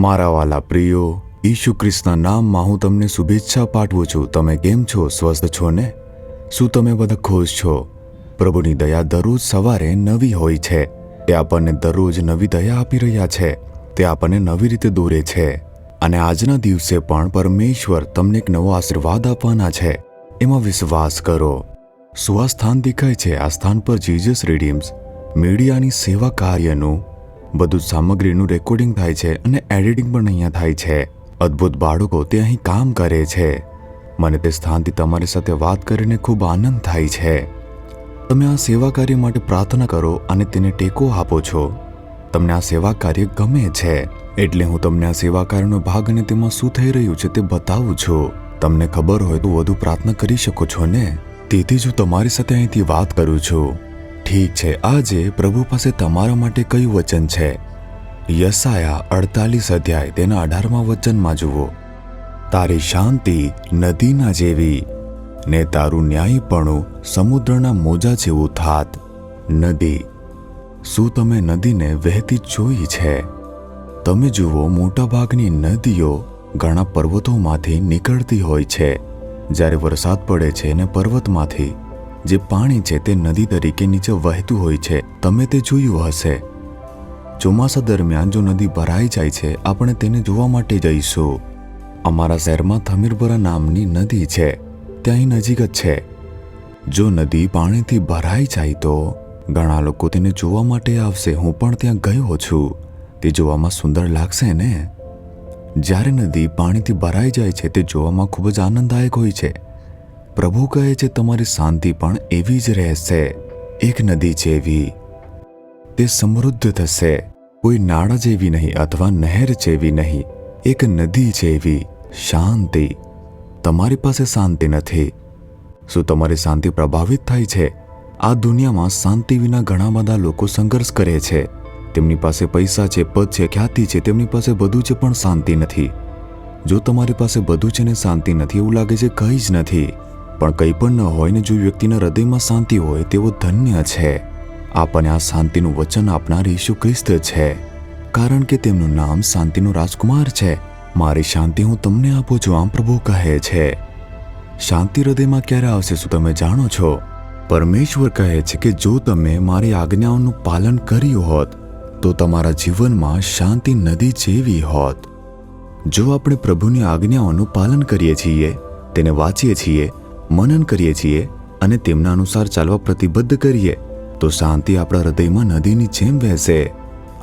મારા વાલા પ્રિયો, ઈસુ ખ્રિસ્તના નામમાં હું તમને શુભેચ્છા પાઠવું છું. તમે કેમ છો? સ્વસ્થ છો ને? શું તમે બધા ખુશ છો? પ્રભુની દયા દરરોજ સવારે નવી હોય છે. તે આપણને દરરોજ નવી દયા આપી રહ્યા છે. તે આપણને નવી રીતે દોરે છે. અને આજના દિવસે પણ પરમેશ્વર તમને એક નવો આશીર્વાદ આપવાના છે. એમાં વિશ્વાસ કરો. શું આ સ્થાન દેખાય છે? આ સ્થાન પર જીઝસ રિડીમ્સ મીડિયાની સેવા કાર્યનું બધું સામગ્રીનું રેકોર્ડિંગ થાય છે અને એડિટિંગ પણ અહીંયા થાય છે. અદ્ભુત બાળકો તે અહીં કામ કરે છે. મને તે સ્થાનથી તમારી સાથે વાત કરીને ખૂબ આનંદ થાય છે. તમે આ સેવા કાર્ય માટે પ્રાર્થના કરો અને તેને ટેકો આપો છો. તમને આ સેવા કાર્ય ગમે છે એટલે હું તમને આ સેવા કાર્યનો ભાગ અને તેમાં શું થઈ રહ્યું છે તે બતાવું છું. તમને ખબર હોય તો વધુ પ્રાર્થના કરી શકો છો ને? તેથી જ હું તમારી સાથે અહીંથી વાત કરું છું. ઠીક છે. આજે પ્રભુ પાસે તમારા માટે કયું વચન છે? યશાયા 48 અધ્યાય તેના 18મા વચનમાં જુઓ. તારી શાંતિ નદીના જેવી ને તારું ન્યાયપણું સમુદ્રના મોજા જેવું થાત. નદી, શું તમે નદીને વહેતી જોઈ છે? તમે જુઓ, મોટાભાગની નદીઓ ઘણા પર્વતોમાંથી નીકળતી હોય છે. જ્યારે વરસાદ પડે છે અને પર્વતમાંથી જે પાણી છે તે નદી તરીકે નીચે વહેતું હોય છે. તમે તે જોયું હશે. ચોમાસા દરમિયાન જો નદી ભરાઈ જાય છે, આપણે તેને જોવા માટે જઈશું. અમારા શહેરમાં થમીરપરા નામની નદી છે. ત્યાં નજીક જ છે. જો નદી પાણીથી ભરાઈ જાય તો ઘણા લોકો તેને જોવા માટે આવશે. હું પણ ત્યાં ગયો છું. તે જોવામાં સુંદર લાગશે ને? જ્યારે નદી પાણીથી ભરાઈ જાય છે તે જોવામાં ખૂબ જ આનંદદાયક હોય છે. પ્રભુ કહે છે તમારી શાંતિ પણ એવી જ રહેશે, એક નદી જેવી. તે સમૃદ્ધ થશે, કોઈ નાળા જેવી નહીં અથવા નહેર જેવી નહીં, એક નદી જેવી. શાંતિ. તમારી પાસે શાંતિ નથી. શું તમારી શાંતિ પ્રભાવિત થાય છે? આ દુનિયામાં શાંતિ વિના ઘણા બધા લોકો સંઘર્ષ કરે છે. તેમની પાસે પૈસા છે, પદ છે, ખ્યાતિ છે, તેમની પાસે બધું છે પણ શાંતિ નથી. જો તમારી પાસે બધું છે ને શાંતિ નથી, એવું લાગે છે કંઈ જ નથી. પણ કંઈ પણ ન હોય ને જો વ્યક્તિના હૃદયમાં શાંતિ હોય તેઓ ધન્ય છે. આપણને આ શાંતિનું વચન આપનાર ઈસુ ખ્રિસ્ત છે, કારણ કે તેમનું નામ શાંતિનો રાજકુમાર છે. મારી શાંતિ હું તમને આપું છું, આમ પ્રભુ કહે છે. શાંતિ હૃદયમાં ક્યારે આવશે શું તમે જાણો છો? પરમેશ્વર કહે છે કે જો તમે મારી આજ્ઞાઓનું પાલન કર્યું હોત તો તમારા જીવનમાં શાંતિ નદી જેવી હોત. જો આપણે પ્રભુની આજ્ઞાઓનું પાલન કરીએ છીએ, તેને વાંચીએ છીએ, મનન કરીએ છીએ અને તેમના અનુસાર ચાલવા પ્રતિબદ્ધ કરીએ તો શાંતિ આપણા હૃદયમાં નદીની જેમ વહેશે.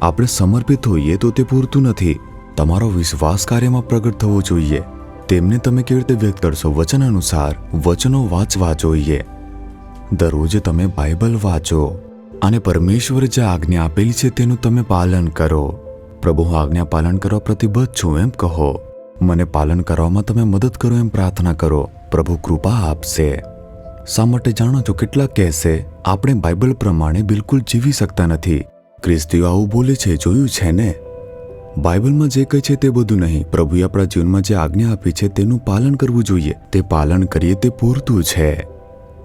આપણે સમર્પિત હોઈએ તો તે પૂરતું નથી. તમારો વિશ્વાસ કાર્યમાં પ્રગટ થવો જોઈએ. તેમને તમે કેવી રીતે વ્યક્ત કરશો? વચન અનુસાર વચનો વાંચવા જોઈએ. દરરોજ તમે બાઇબલ વાંચો અને પરમેશ્વર જે આજ્ઞા આપેલી છે તેનું તમે પાલન કરો. પ્રભુ, હું આજ્ઞા પાલન કરવા પ્રતિબદ્ધ છું એમ કહો. મને પાલન કરવામાં તમે મદદ કરો એમ પ્રાર્થના કરો. પ્રભુ કૃપા આપશે. શા માટે જાણો છો? કેટલાક કહેશે આપણે બાઇબલ પ્રમાણે બિલકુલ જીવી શકતા નથી. ખ્રિસ્તીઓ આવું બોલે છે, જોયું છે ને? બાઇબલમાં જે કહે છે તે બધું નહીં. પ્રભુએ આપણા જીવનમાં જે આજ્ઞા આપી છે તેનું પાલન કરવું જોઈએ. તે પાલન કરીએ તે પૂરતું છે.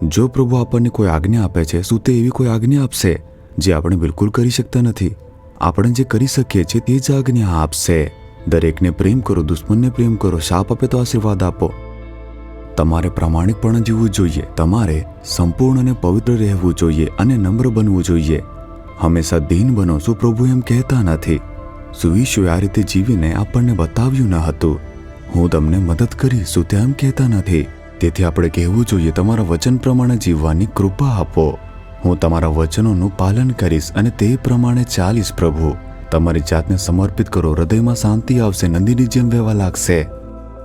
જો પ્રભુ આપણને કોઈ આજ્ઞા આપે છે, શું તે એવી કોઈ આજ્ઞા આપશે જે આપણે બિલકુલ કરી શકતા નથી? આપણે જે કરી શકીએ છીએ તે જ આજ્ઞા આપશે. દરેકને પ્રેમ કરો, દુશ્મનને પ્રેમ કરો, શાપ આપે તો આશીર્વાદ આપો. તમારે પ્રામાણિકપણે જીવવું જોઈએ. તમારે સંપૂર્ણ અને પવિત્ર રહેવું જોઈએ અને નમ્ર બનવું જોઈએ. હંમેશા દીન બનો. શું પ્રભુ એમ કહેતા નથી? શું ઈશુએ આ રીતે જીવીને આપણને બતાવ્યું ન હતું? હું તમને મદદ કરીશ. શું તે એમ કહેતા નથી? તેથી આપણે કહેવું જોઈએ, તમારા વચન પ્રમાણે જીવવાની કૃપા આપો. હું તમારા વચનોનું પાલન કરીશ અને તે પ્રમાણે ચાલીશ. પ્રભુ, તમારી જાતને સમર્પિત કરો. હૃદયમાં શાંતિ આવશે, નદીની જેમ વહેવા લાગશે.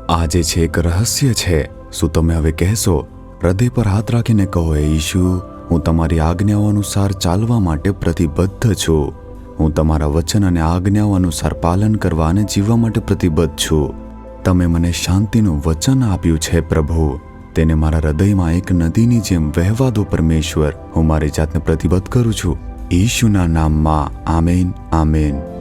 આજે છે એક રહસ્ય છે. શું તમે હવે કહેશો? હૃદય પર હાથ રાખીને કહો, હે ઈશુ, હું તમારી આજ્ઞાઓ અનુસાર ચાલવા માટે પ્રતિબદ્ધ છું. હું તમારા વચન અને આજ્ઞાઓ અનુસાર પાલન કરવા અને જીવવા માટે પ્રતિબદ્ધ છું. તમે મને શાંતિનું વચન આપ્યું છે પ્રભુ. તેને મારા હૃદયમાં એક નદીની જેમ વહેવા દો પરમેશ્વર. હું મારી જાતને પ્રતિબદ્ધ કરું છું ઈશુના નામમાં. Amen, amen.